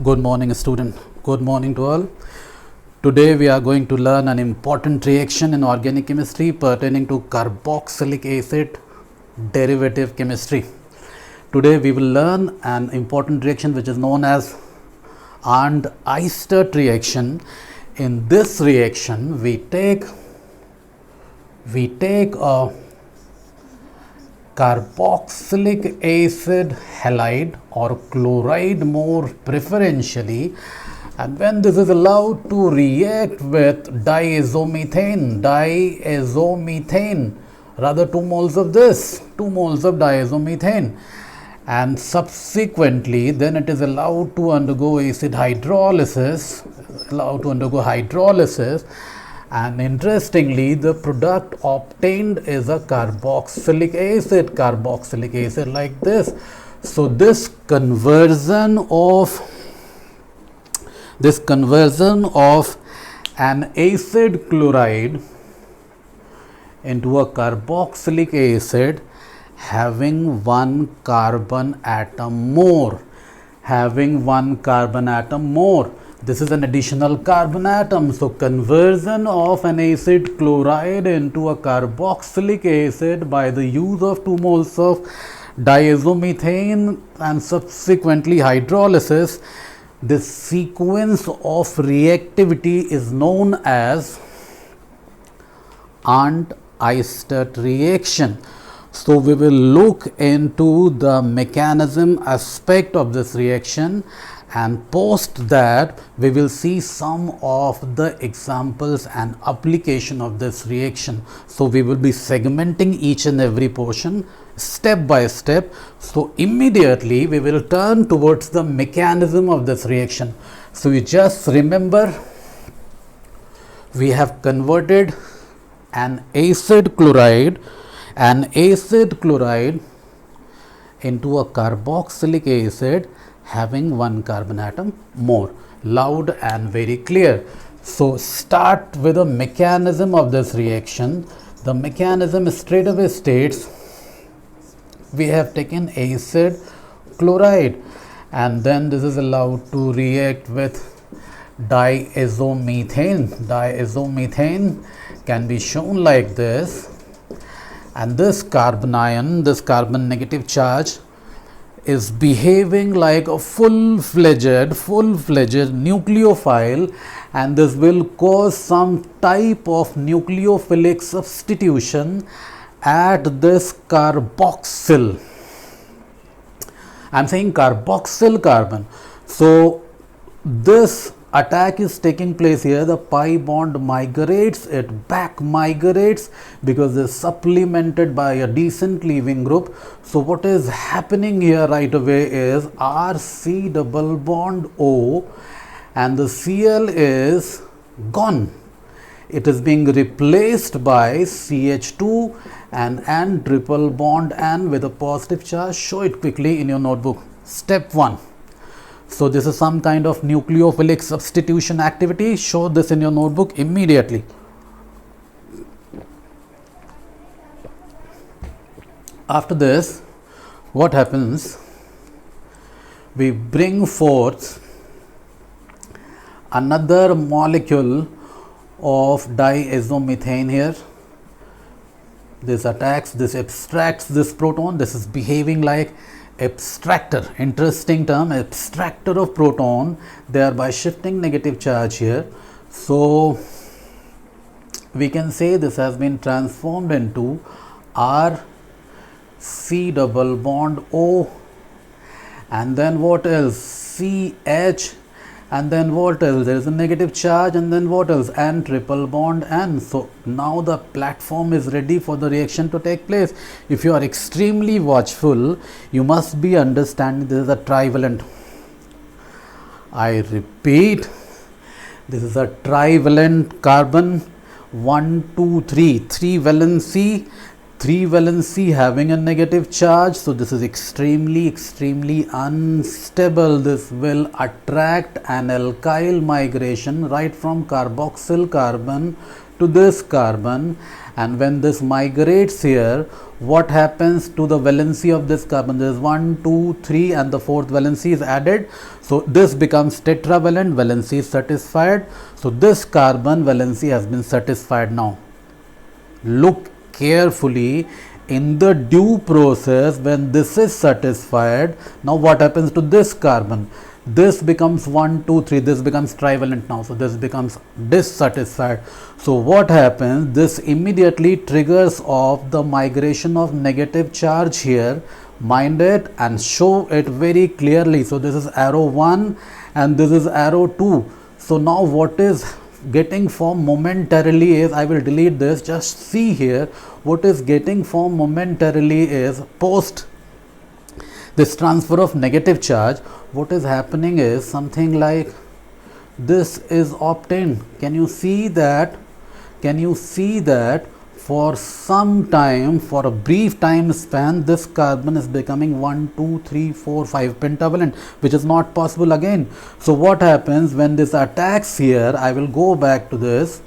Good morning, student. Good morning to all. Today we are going to learn an important reaction in organic chemistry pertaining to carboxylic acid derivative chemistry. Today we will learn an important reaction which is known as Arndt-Weisert reaction. In this reaction we take a carboxylic acid halide or chloride more preferentially, and when this is allowed to react with diazomethane, rather 2 moles of this, 2 moles of diazomethane, and subsequently then it is allowed to undergo acid hydrolysis, and interestingly the product obtained is a carboxylic acid like this. So this conversion of an acid chloride into a carboxylic acid having one carbon atom more, this is an additional carbon atom. So conversion of an acid chloride into a carboxylic acid by the use of 2 moles of diazomethane and subsequently hydrolysis, this sequence of reactivity is known as Arndt-Weisert reaction. So we will look into the mechanism aspect of this reaction, and post that we will see some of the examples and application of this reaction. So we will be segmenting each and every portion step by step. So immediately we will turn towards the mechanism of this reaction. So you just remember, we have converted an acid chloride into a carboxylic acid having one carbon atom more. Loud and very clear. So start with the mechanism of this reaction. The mechanism straight away states we have taken acid chloride and then this is allowed to react with diazomethane. Diazomethane can be shown like this, and this carbon ion, this carbon negative charge, is behaving like a full-fledged nucleophile, and this will cause some type of nucleophilic substitution at this carboxyl. I am saying carboxyl carbon. So this attack is taking place here. The pi bond migrates, it back migrates because it is supplemented by a decent leaving group. So what is happening here right away is RC double bond O and the Cl is gone. It is being replaced by CH2 and N triple bond N with a positive charge. Show it quickly in your notebook. Step 1. So this is some kind of nucleophilic substitution activity. Show this in your notebook immediately. After this, what happens? We bring forth another molecule of diazomethane here. This attacks, this abstracts this proton. This is behaving like abstractor, interesting term, abstractor of proton, thereby shifting negative charge here. So we can say this has been transformed into RC double bond O, and then what else? CH, and then what else? There is a negative charge, and then what else? N triple bond N. So now the platform is ready for the reaction to take place. If you are extremely watchful, you must be understanding this is a trivalent. I repeat, this is a trivalent carbon. 1, 2, 3 valency, 3 valency having a negative charge, so this is extremely unstable. This will attract an alkyl migration right from carboxyl carbon to this carbon, and when this migrates here, what happens to the valency of this carbon? There is 1, 2, 3 and the 4th valency is added, so this becomes tetravalent. Valency is satisfied, so this carbon valency has been satisfied. Now look carefully in the due process. When this is satisfied, now what happens to this carbon? This becomes 1, 2, 3, this becomes trivalent now, so this becomes dissatisfied. So what happens? This immediately triggers off the migration of negative charge here. Mind it and show it very clearly. So this is arrow 1 and this is arrow 2. So now what is getting formed momentarily is, I will delete this, just see here, what is getting formed momentarily is post this transfer of negative charge, what is happening is something like this is obtained. Can you see that? Can you see that for some time, for a brief time span, this carbon is becoming 1, 2, 3, 4, 5 pentavalent, which is not possible again. So what happens when this attacks here? I will go back to this.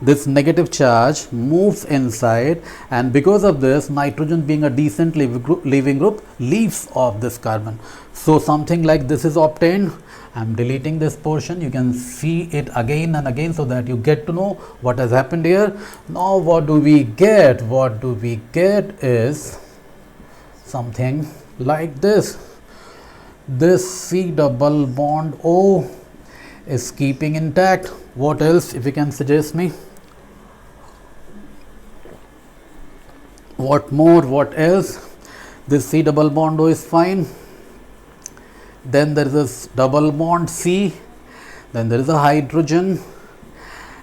This negative charge moves inside, and because of this, nitrogen being a decent leaving group leaves off this carbon. So something like this is obtained. I am deleting this portion. You can see it again and again so that you get to know what has happened here. Now what do we get? What do we get is something like this. This C double bond O is keeping intact. What else, if you can suggest me? What more? What else? This C double bond O is fine. Then there is this double bond C. Then there is a hydrogen.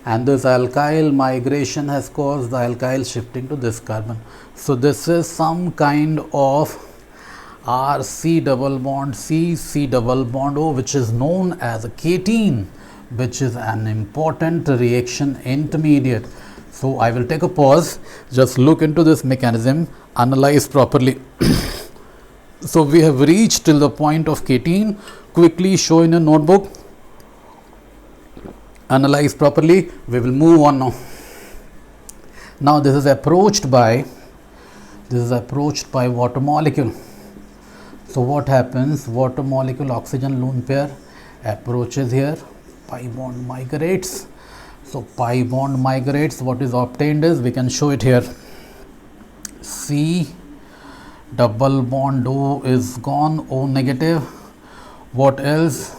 And this alkyl migration has caused the alkyl shifting to this carbon. So this is some kind of RC double bond C, C double bond O, which is known as a cation, which is an important reaction intermediate. So I will take a pause, just look into this mechanism, analyze properly. So we have reached till the point of cation. Quickly show in a notebook, analyze properly. We will move on now. Now this is approached by water molecule. So what happens? Water molecule oxygen lone pair approaches here, pi bond migrates. So pi bond migrates. What is obtained is, we can show it here. C double bond O is gone, O negative. What else?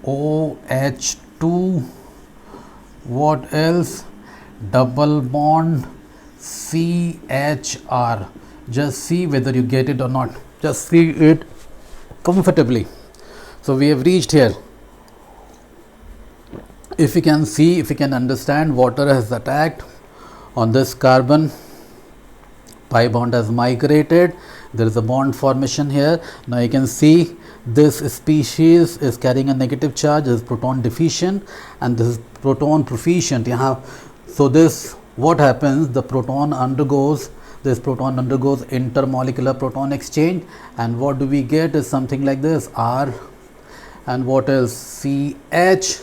OH2. What else? Double bond CHR. Just see whether you get it or not. Just see it comfortably. So we have reached here. If you can see, if you can understand, water has attacked on this carbon, pi bond has migrated, there is a bond formation here. Now you can see this species is carrying a negative charge, this is proton deficient and this is proton proficient. So this, what happens, this proton undergoes intermolecular proton exchange, and what do we get is something like this, R, and what else, CH,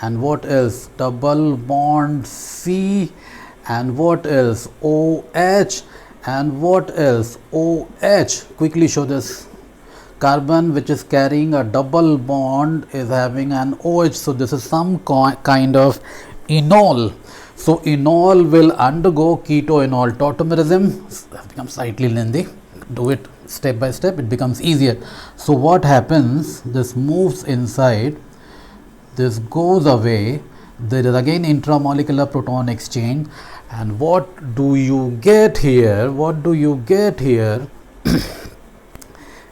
and what else, double bond C, and what else, OH, and what else, OH. Quickly show this. Carbon which is carrying a double bond is having an OH, so this is some kind of enol. So enol will undergo keto-enol tautomerism. It becomes slightly lengthy. Do it step by step, it becomes easier. So what happens, this moves inside, this goes away, there is again intramolecular proton exchange, and what do you get here? What do you get here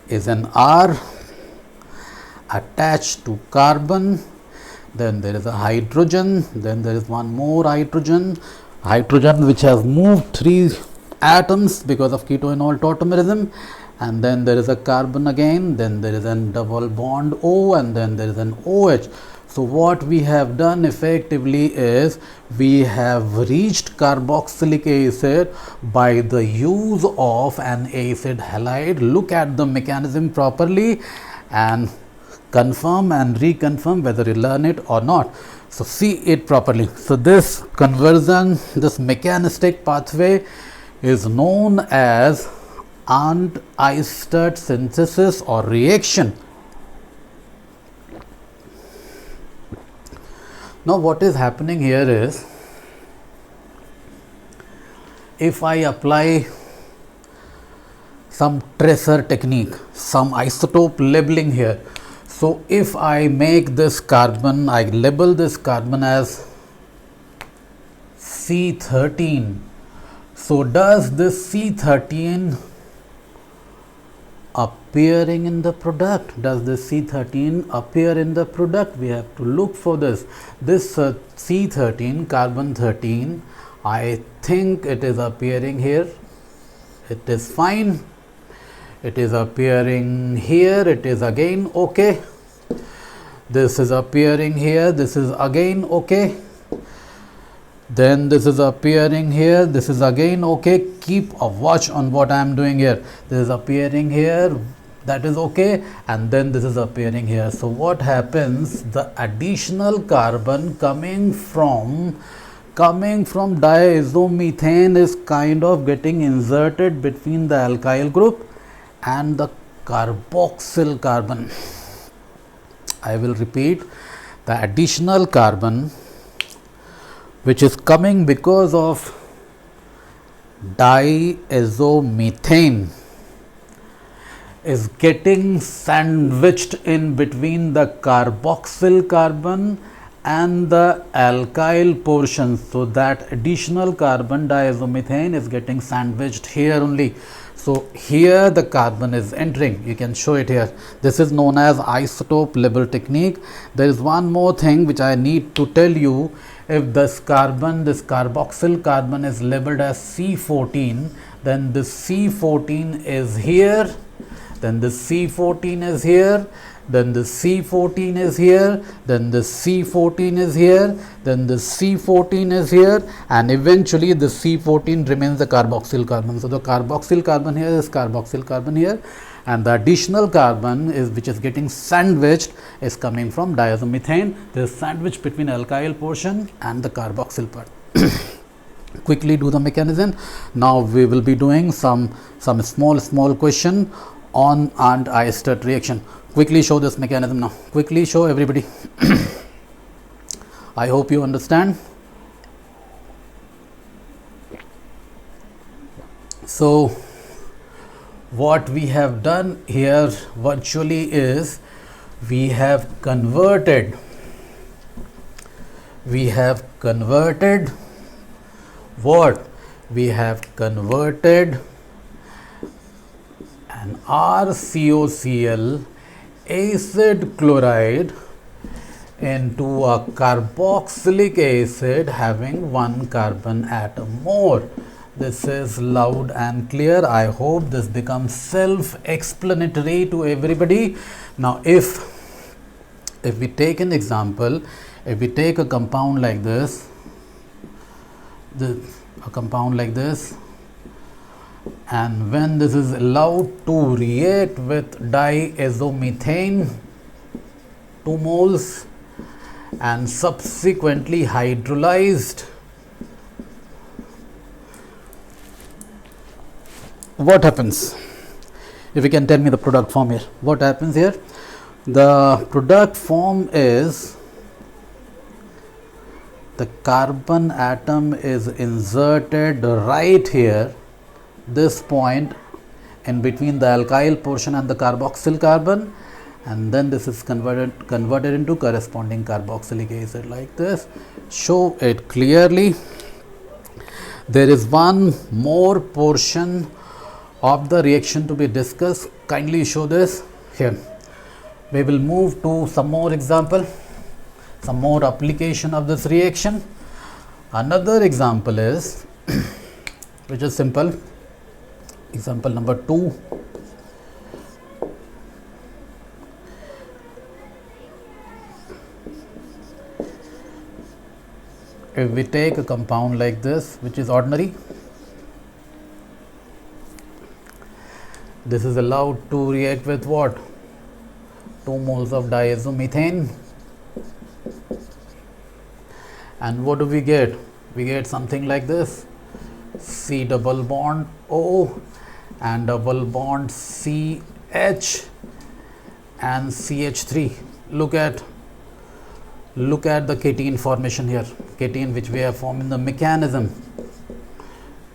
is an R attached to carbon, then there is a hydrogen, then there is one more hydrogen which has moved 3 atoms because of keto-enol tautomerism, and then there is a carbon again, then there is a double bond O, and then there is an OH. So what we have done effectively is we have reached carboxylic acid by the use of an acid halide. Look at the mechanism properly and confirm and reconfirm whether you learn it or not. So see it properly. So this conversion, this mechanistic pathway is known as Arndt-Oersted synthesis or reaction. Now what is happening here is, if I apply some tracer technique, some isotope labeling here, so if I make this carbon, I label this carbon as C13, so does this C13 appearing in the product? Does this C13 appear in the product? We have to look for this. This C13, carbon 13, I think it is appearing here. It is fine. It is appearing here. It is again okay. This is appearing here. This is again okay. Then this is appearing here. This is again okay. Keep a watch on what I am doing here. This is appearing here. That is okay. And then this is appearing here. So what happens? The additional carbon coming from diazomethane is kind of getting inserted between the alkyl group and the carboxyl carbon. I will repeat, the additional carbon which is coming because of diazomethane is getting sandwiched in between the carboxyl carbon and the alkyl portion. So that additional carbon, diazomethane, is getting sandwiched here only. So here the carbon is entering. You can show it here. This is known as isotope label technique. There is one more thing which I need to tell you. If this carbon, this carboxyl carbon is labeled as C14, then this C14 is here, then this C14 is here, then this C14 is here, then this C14 is here, then this C14 is here, and eventually the C14 remains the carboxyl carbon. So the carboxyl carbon here is carboxyl carbon here, and the additional carbon is which is getting sandwiched is coming from diazomethane. There is sandwich between alkyl portion and the carboxyl part. Quickly do the mechanism. Now we will be doing some small question on Arndt-Oersted reaction. Quickly show this mechanism now. Quickly show everybody. I hope you understand. So what we have done here virtually is we have converted what? We have converted an RCOCl acid chloride into a carboxylic acid having one carbon atom more. This is loud and clear. I hope this becomes self-explanatory to everybody. Now if we take an example, if we take a compound like this, and when this is allowed to react with diazomethane 2 moles and subsequently hydrolyzed, what happens? If you can tell me the product form here, what happens here? The product form is the carbon atom is inserted right here, this point in between the alkyl portion and the carboxyl carbon, and then this is converted into corresponding carboxylic acid like this. Show it clearly. There is one more portion of the reaction to be discussed. Kindly show this here. We will move to some more example, some more application of this reaction. Another example is which is simple. Example number 2. if we take a compound like this, which is ordinary, this is allowed to react with what? 2 moles of diazomethane. And what do we get? We get something like this: C double bond O and double bond CH and CH3. Look at the cation formation here, cation which we have formed in the mechanism.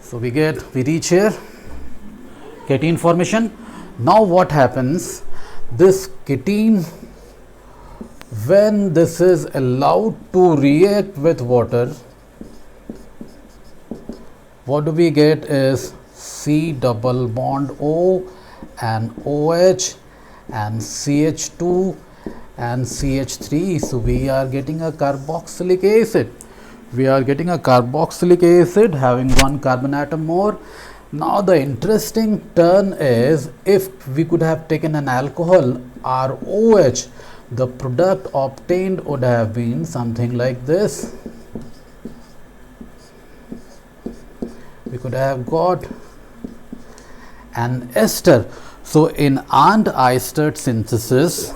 So we reach here, cation formation. Now what happens? This cation, when this is allowed to react with water, what do we get is C double bond O and OH and CH2 and CH3. So we are getting a carboxylic acid. We are getting a carboxylic acid having 1 carbon atom more. Now the interesting turn is, if we could have taken an alcohol, ROH, the product obtained would have been something like this. We could have got an ester. So in Arndt-Oersted synthesis,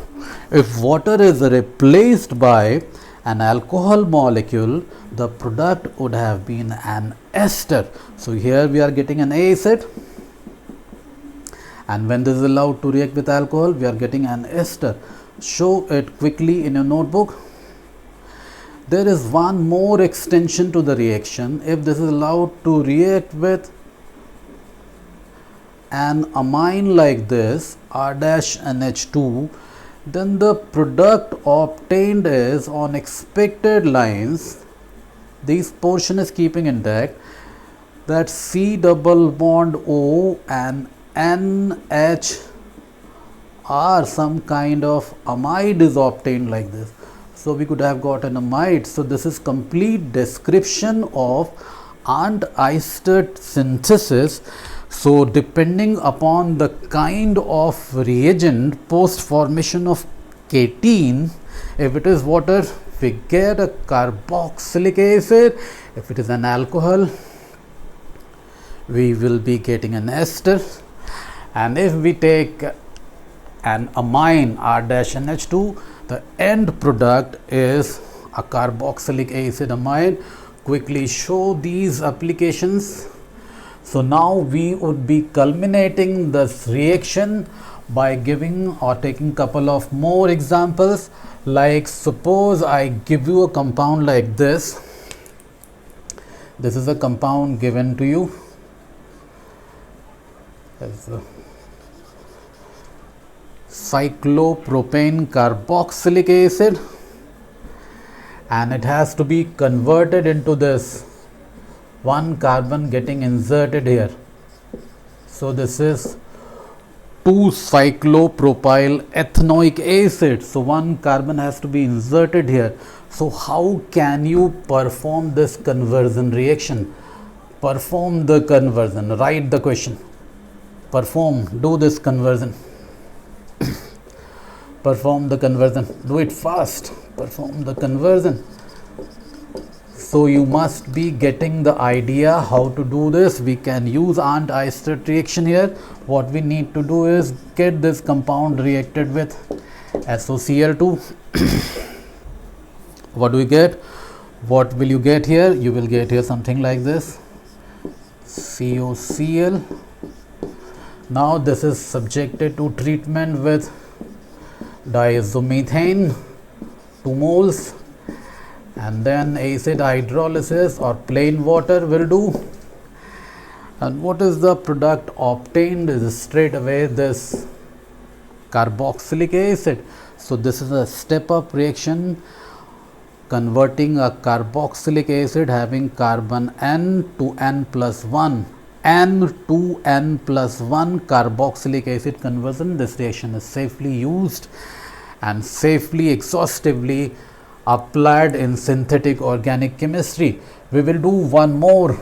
if water is replaced by an alcohol molecule, the product would have been an ester. So here we are getting an acid, and when this is allowed to react with alcohol, we are getting an ester. Show it quickly in your notebook. There is one more extension to the reaction. If this is allowed to react with an amine like this, R-NH2, then the product obtained is on expected lines. This portion is keeping intact, that C double bond O and NH or some kind of amide is obtained like this. So we could have got an amide. So this is complete description of Arndt-Oersted synthesis. So depending upon the kind of reagent post formation of cation, if it is water, we get a carboxylic acid. If it is an alcohol, we will be getting an ester. And if we take an amine, R-NH2, the end product is a carboxylic acid amide. Quickly show these applications. So now we would be culminating this reaction by giving or taking couple of more examples. Like suppose I give you a compound like this. This is a compound given to you as cyclopropane carboxylic acid, and it has to be converted into this 1 carbon getting inserted here. So this is 2-cyclopropyl ethanoic acid. So 1 carbon has to be inserted here. So how can you perform this conversion reaction? Perform the conversion. Write the question. Do this conversion. Perform the conversion. Do it fast. Perform the conversion. So you must be getting the idea how to do this. We can use Arndt-Oersted reaction here. What we need to do is get this compound reacted with SOCl2. What do we get? What will you get here? You will get here something like this, COCl. Now this is subjected to treatment with diazomethane, 2 moles, and then acid hydrolysis or plain water will do. And what is the product obtained is straight away this carboxylic acid. So this is a step up reaction converting a carboxylic acid having carbon N to N plus 1. N to N plus 1 carboxylic acid conversion. This reaction is safely used and safely exhaustively applied in synthetic organic chemistry. We will do one more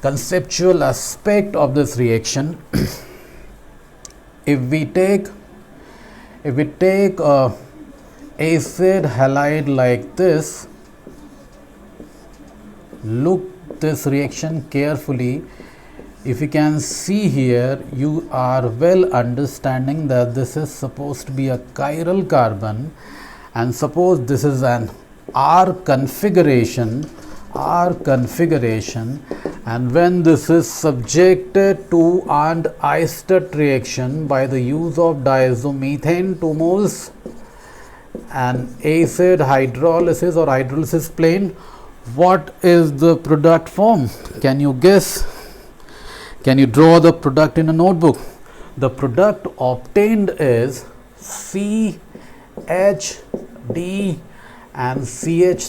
conceptual aspect of this reaction. If we take a acid halide like this, look this reaction carefully. If you can see here, you are well understanding that this is supposed to be a chiral carbon, and suppose this is an R configuration, and when this is subjected to an Eystedt reaction by the use of diazomethane 2 moles and acid hydrolysis or hydrolysis plane, what is the product form? Can you guess? Can you draw the product in a notebook? The product obtained is CHD and CH